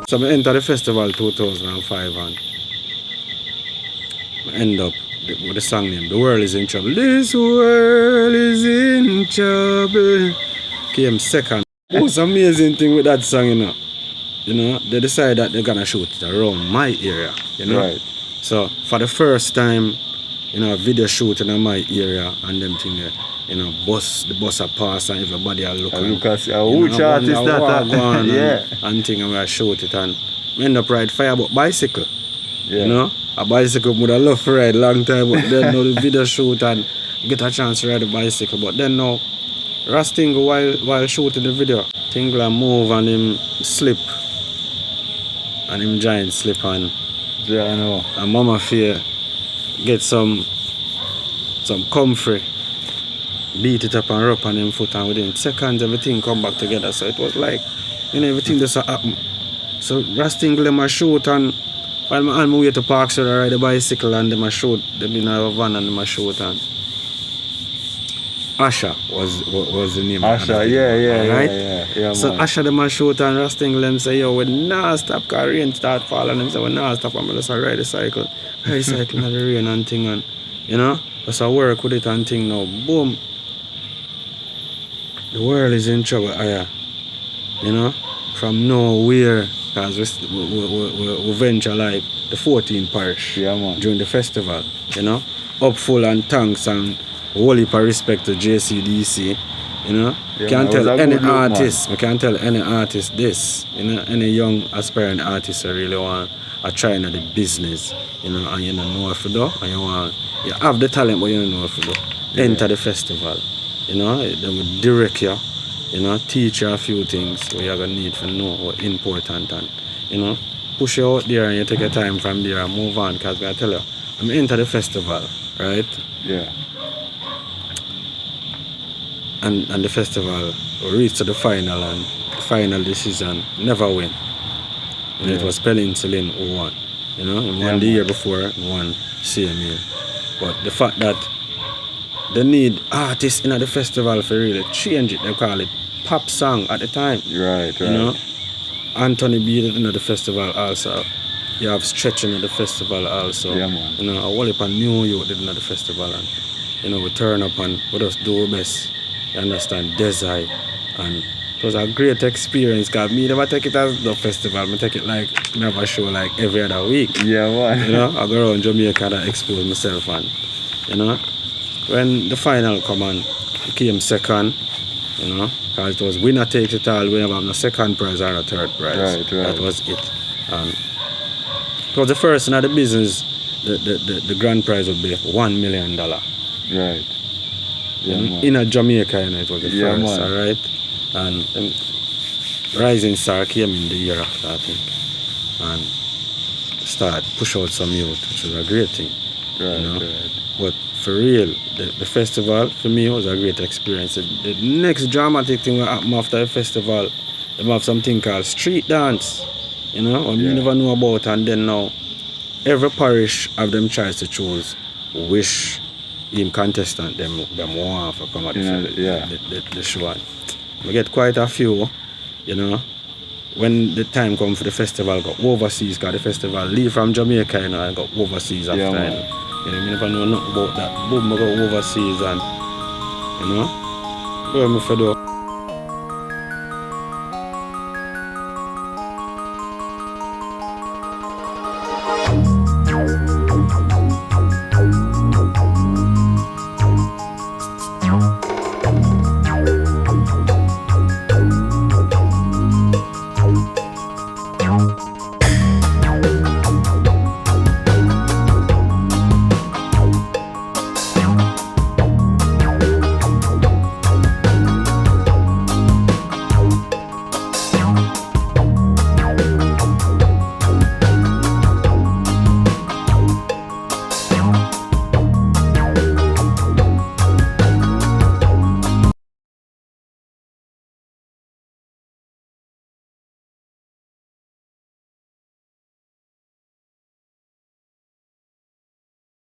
So I entered the festival 2005 and I end up with the song name, The World Is In Trouble. This world is in trouble. Came second. Most amazing thing with that song, you know, they decided that they're gonna shoot it around my area, you know. Right. So for the first time, you know, video shooting in my area and them thing there, you know, the bus a pass and everybody a look and which artist that yeah. And thing and we a shoot it and we end up ride fireboat bicycle. Yeah. You know? A bicycle would have loved to ride long time, but then now the video shoot and get a chance to ride a bicycle. But then now Ras Tingle while shooting the video, Tingle move and him slip. And him giant slip and yeah, I know. And Mama Fear get some comfrey, beat it up and rub on him foot, and within seconds everything come back together. So it was like, you know, everything just happened. So Ras Tingle them a shoot and while I'm on my way to park, so I ride a bicycle and them a shoot, them in a van and them a shoot and Asha was the name. Asha, yeah. So man. Asha them a shoot and Ras Tingle them say, yo, we not stop because rain start falling. And them say, we not stop and we just ride the cycle. Ride the cycle in the rain and thing and, you know, just I work with it and thing now. Boom. The world is in trouble, you know, from nowhere. Because we venture like the 14th parish during the festival, you know. Up full and thanks and whole heap of respect to JCDC, you know. Yeah, Can't tell any artist, we can't tell any artist this, you know, any young aspiring artist who really want to try into the business, you know, and you don't know what to do, and you have the talent but you don't know what to do. Yeah. Enter the festival, you know, they will direct you. You know, teach you a few things where you're going to need to know what's important and, you know, push you out there and you take your time from there and move on because I tell you, I'm into the festival, right? Yeah. And the festival, we reached to the final and the final decision, never win. And it was Penicillin who won. You know, he won the year before, he won same year. But the fact that they need artists in the festival for really change it. They call it pop song at the time. Right. You know, Anthony beat it in the festival also. You have Stretching at the festival also. Yeah, man. You know, a whole heap of new youth did in the festival and, you know, we turn up and we just do our best. You understand? Desire. And it was a great experience because me never take it as the festival. I take it like, I have a show like every other week. Yeah, man. You know, I go around Jamaica and expose myself and, you know. When the final come on, it came second, you know, because it was winner takes it all. We never have no second prize or a third prize. Right. That was it. It was the first in the business, the grand prize would be $1 million. Right. Yeah, in a Jamaica, you know, it was the first, man. all right? And Rising Star came in the year after, I think, and started push out some youth, which was a great thing. Right, you know? right. But for real, the festival for me was a great experience. The next dramatic thing that happened after the festival, they have something called street dance, you know, and we never know about. And then now, every parish have them choice to choose which team contestant them want to come at the show. We get quite a few, you know. When the time comes for the festival, go overseas, because the festival leave from Jamaica, you know, and go overseas after. You know, I never know nothing about that. Boom, I go overseas and, you know, what am I for do?